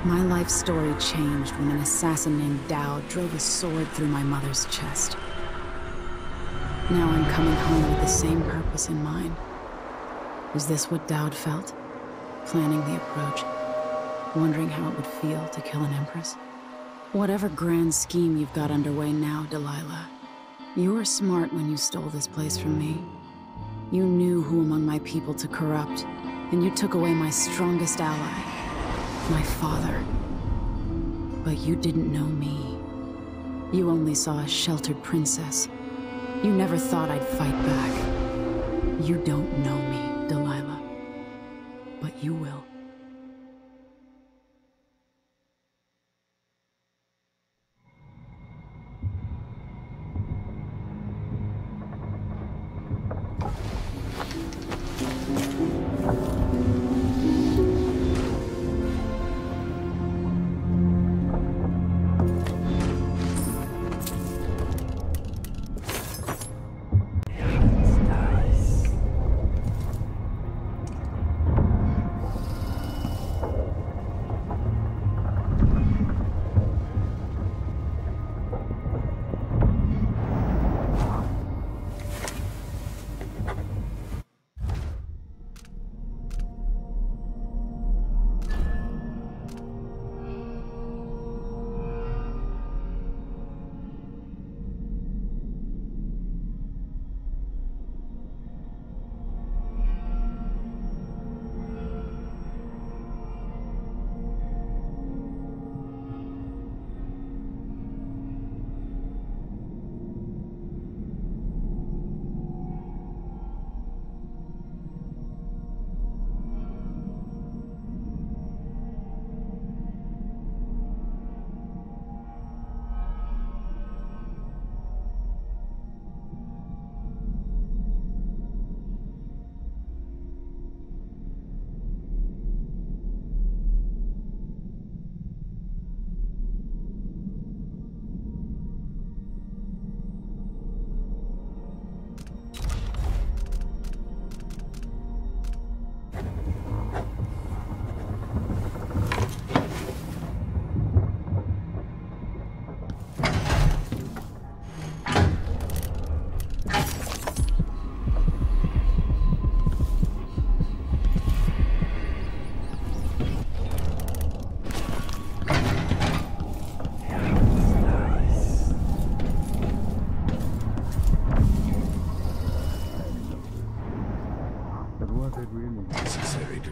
My life story changed when an assassin named Dao drove a sword through my mother's chest. Now I'm coming home with the same purpose in mind. Is this what Dowd felt? Planning the approach, wondering how it would feel to kill an empress? Whatever grand scheme you've got underway now, Delilah, you were smart when you stole this place from me. You knew who among my people to corrupt, and you took away my strongest ally, my father. But you didn't know me. You only saw a sheltered princess. You never thought I'd fight back. You don't know me, Delilah. But you will.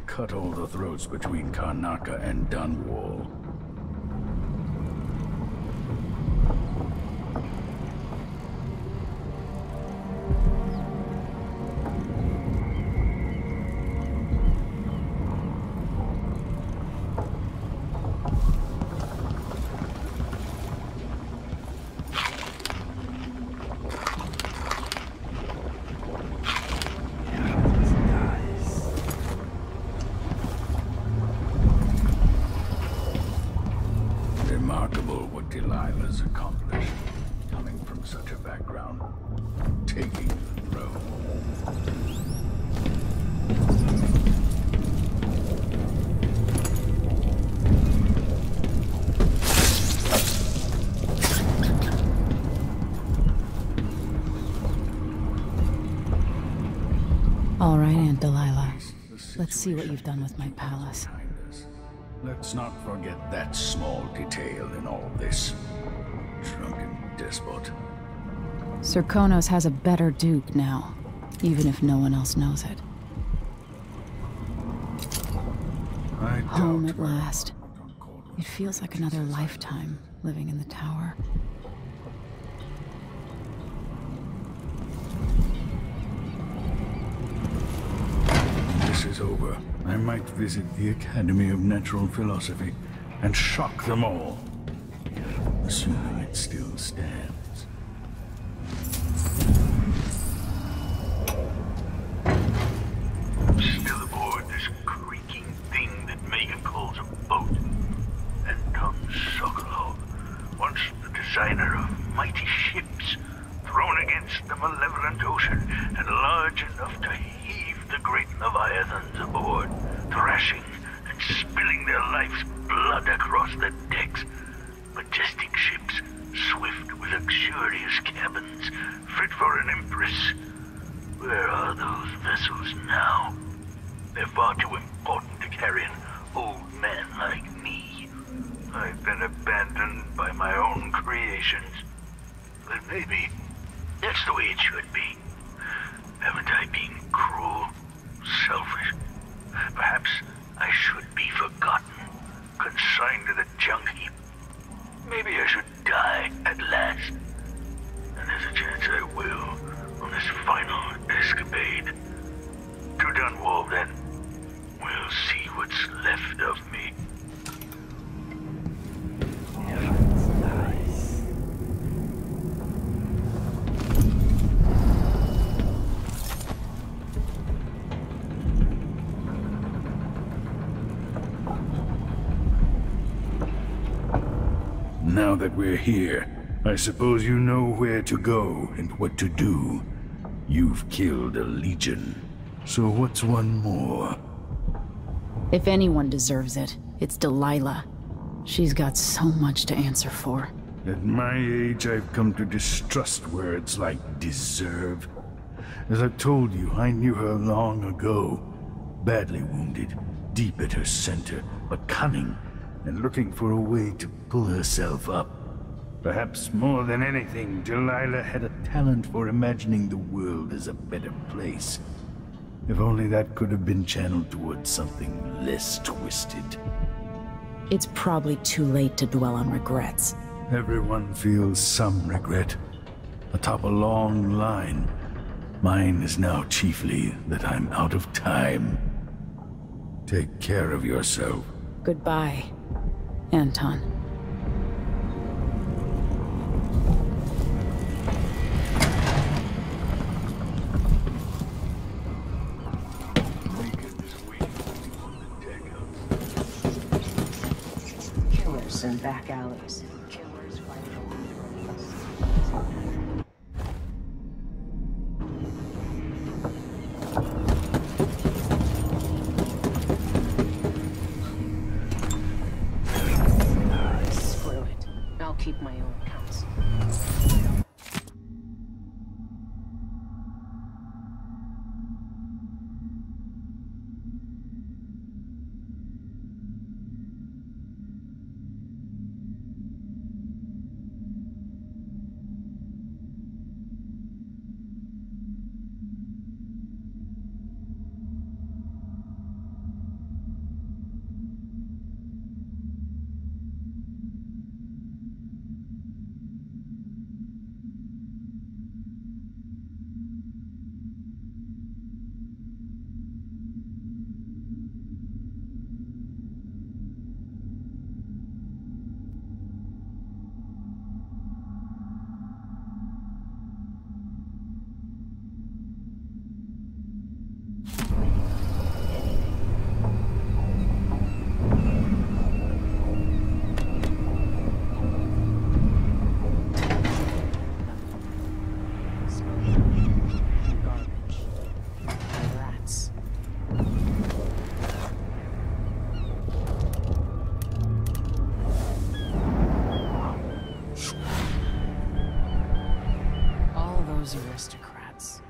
Cut all the throats between Karnaca and Dunwall. Remarkable what Delilah's accomplished, coming from such a background, taking the throne. All right, Aunt Delilah. Let's see what you've done with my palace. Let's not forget that small detail in all this. Drunken despot. Sir Konos has a better duke now, even if no one else knows it. Home at last. It feels like another lifetime living in the tower. This is over. I might visit the Academy of Natural Philosophy and shock them all, assuming it still stands. Still aboard this creaking thing that Megan calls a boat. And Tom Sokolov, once the designer of mighty ships, thrown against the malevolent ocean and large enough to heave the great leviathans aboard, thrashing and spilling their life's blood shot across the decks. Majestic ships, swift with luxurious cabins, fit for an empress. Where are those vessels now? They're far too important to carry an old man like me. I've been abandoned by my own creations. But maybe that's the way it should be. Haven't I been cruel, selfish? Perhaps I should be forgotten, consigned to the junk heap. Maybe I should die at last. And there's a chance I will on this final escapade. To Dunwall, then. We'll see what's left of me. Now that we're here, I suppose you know where to go and what to do. You've killed a legion. So what's one more? If anyone deserves it, it's Delilah. She's got so much to answer for. At my age, I've come to distrust words like deserve. As I've told you, I knew her long ago. Badly wounded, deep at her center, but cunning, and looking for a way to pull herself up. Perhaps more than anything, Delilah had a talent for imagining the world as a better place. If only that could have been channeled towards something less twisted. It's probably too late to dwell on regrets. Everyone feels some regret, atop a long line. Mine is now chiefly that I'm out of time. Take care of yourself. Goodbye, Anton. Killers in back alleys. Killers fighting along the road. Screw it. I'll keep my own counsel. Aristocrats.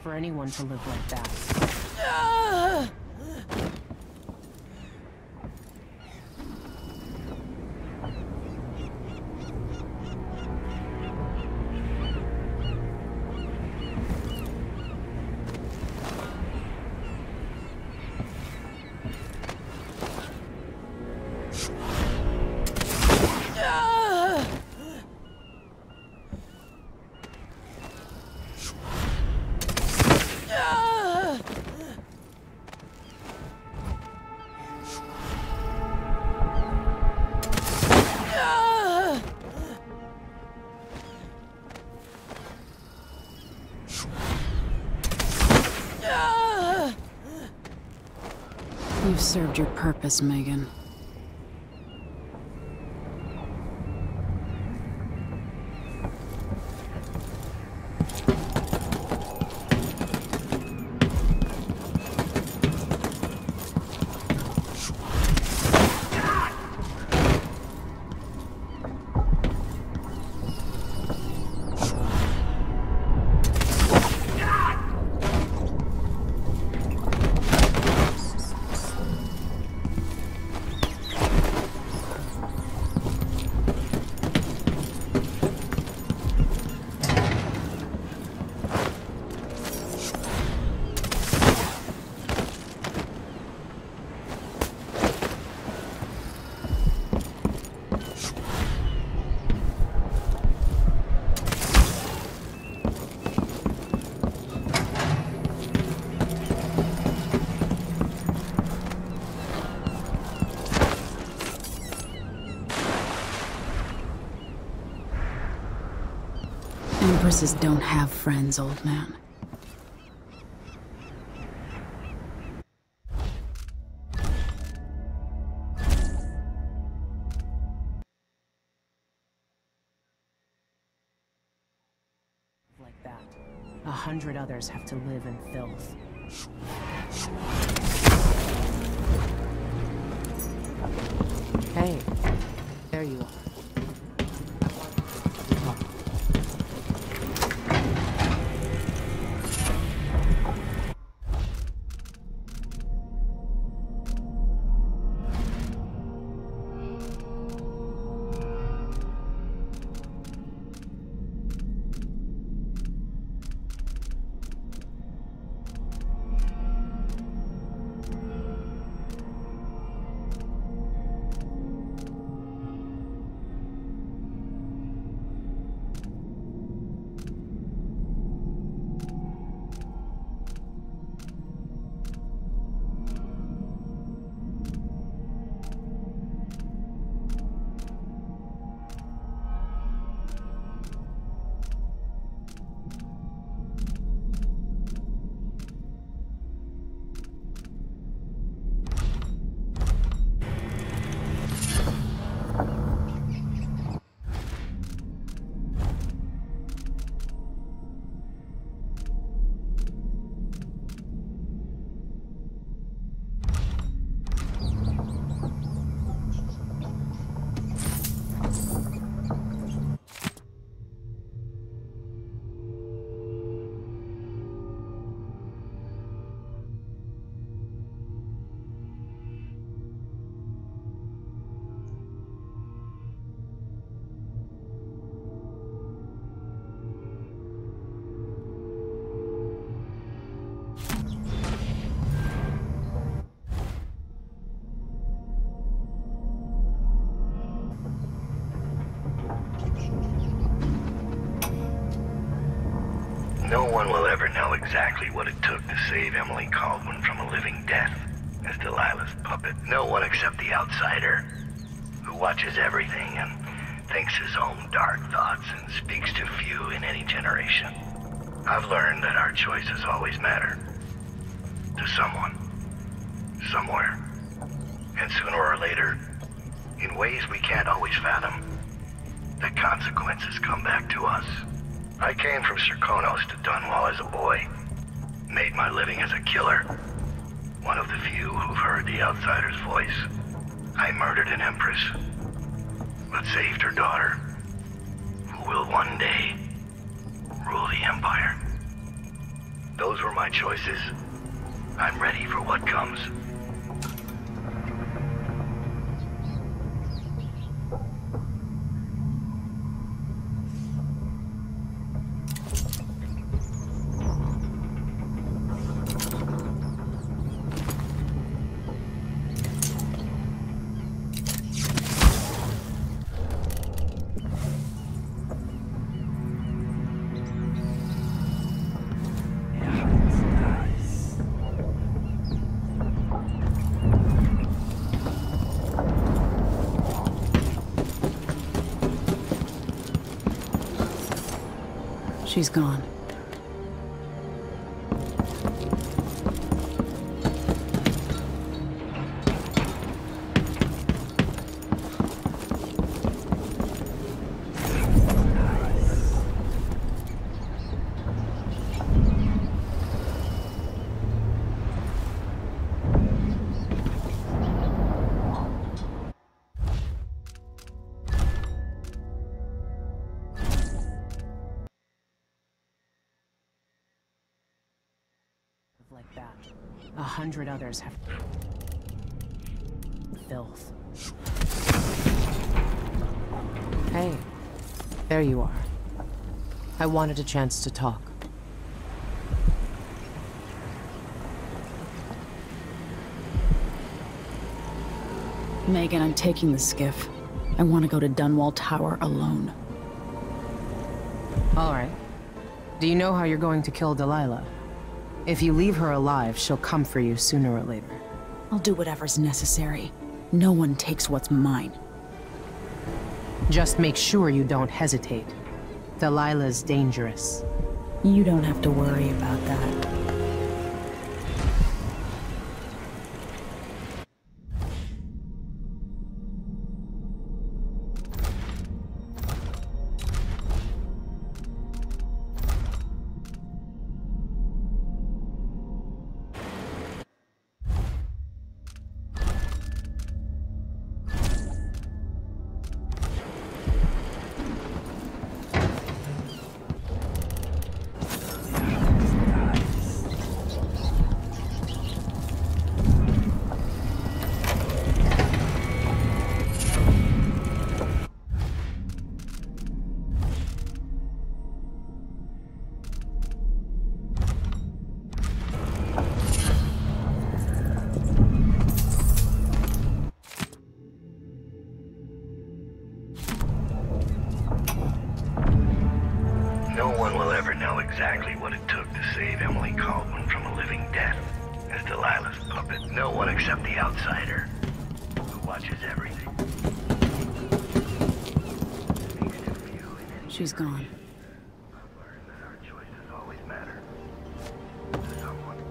For anyone to live like that. You've served your purpose, Megan. Empresses don't have friends, old man. Like that. 100 others have to live in filth. Hey, there you are. No one will ever know exactly what it took to save Emily Caldwin from a living death as Delilah's puppet. No one except the outsider, who watches everything and thinks his own dark thoughts and speaks to few in any generation. I've learned that our choices always matter. To someone. Somewhere. And sooner or later, in ways we can't always fathom, the consequences come back to us. I came from Serkonos to Dunwall as a boy. Made my living as a killer. One of the few who've heard the outsider's voice. I murdered an empress, but saved her daughter, who will one day rule the Empire. Those were my choices. I'm ready for what comes. She's gone. Like that. 100 others have filth. Hey, there you are. I wanted a chance to talk. Megan, I'm taking the skiff. I want to go to Dunwall Tower alone. All right. Do you know how you're going to kill Delilah? If you leave her alive, she'll come for you sooner or later. I'll do whatever's necessary. No one takes what's mine. Just make sure you don't hesitate. Delilah's dangerous. You don't have to worry about that. No one will ever know exactly what it took to save Emily Caldwell from a living death as Delilah's puppet. No one except the outsider, who watches everything. She's gone. I've learned that our choices always matter. To someone,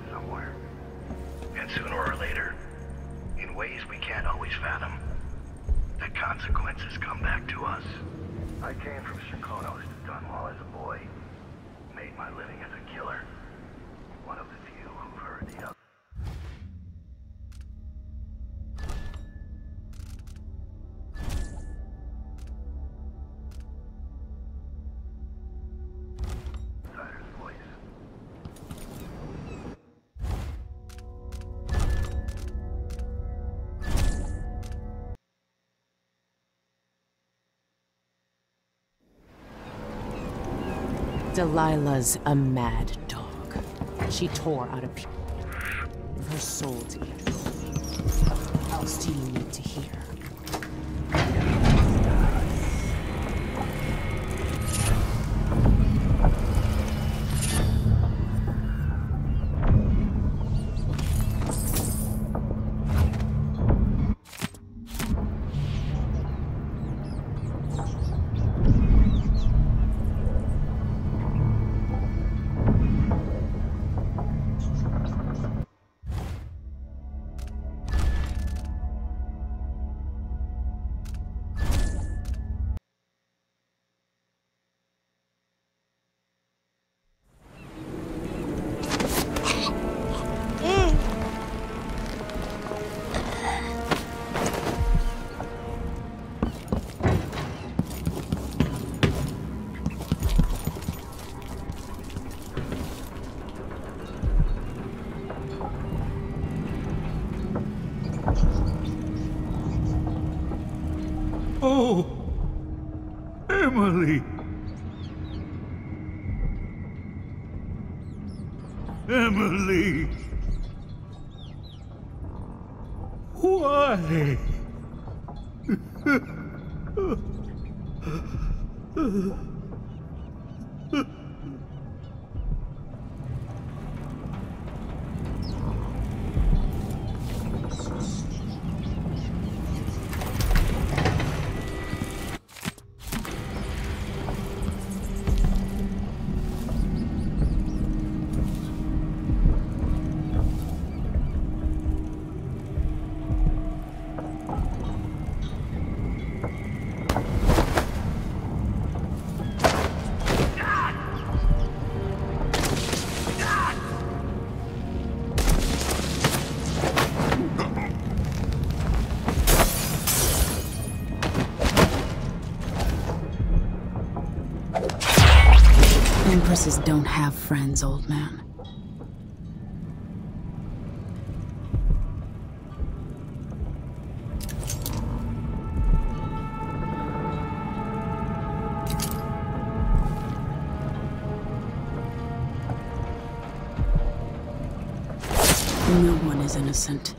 somewhere, and sooner or later, in ways we can't always fathom, the consequences come back to us. I came from Chicanos to Dunwall as a boy. Made my living as a killer. One of the few who've heard the other. Outsider's voice. Delilah's a mad dog. She tore out a piece of her soul to get it. What else do you need to hear? Oh, Emily. Emily. Why? Empresses don't have friends, old man. No one is innocent.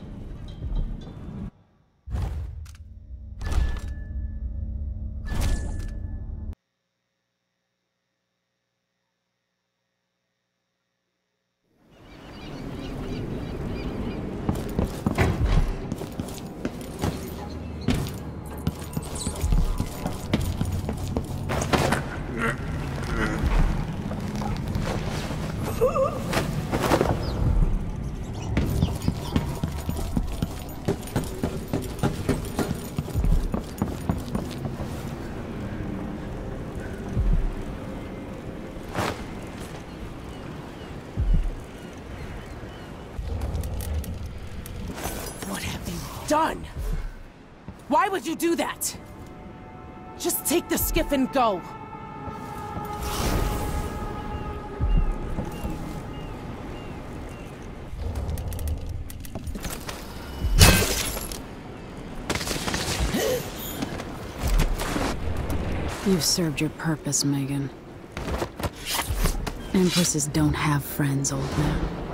What have you done? Why would you do that? Just take the skiff and go. You've served your purpose, Megan. Empresses don't have friends, old man.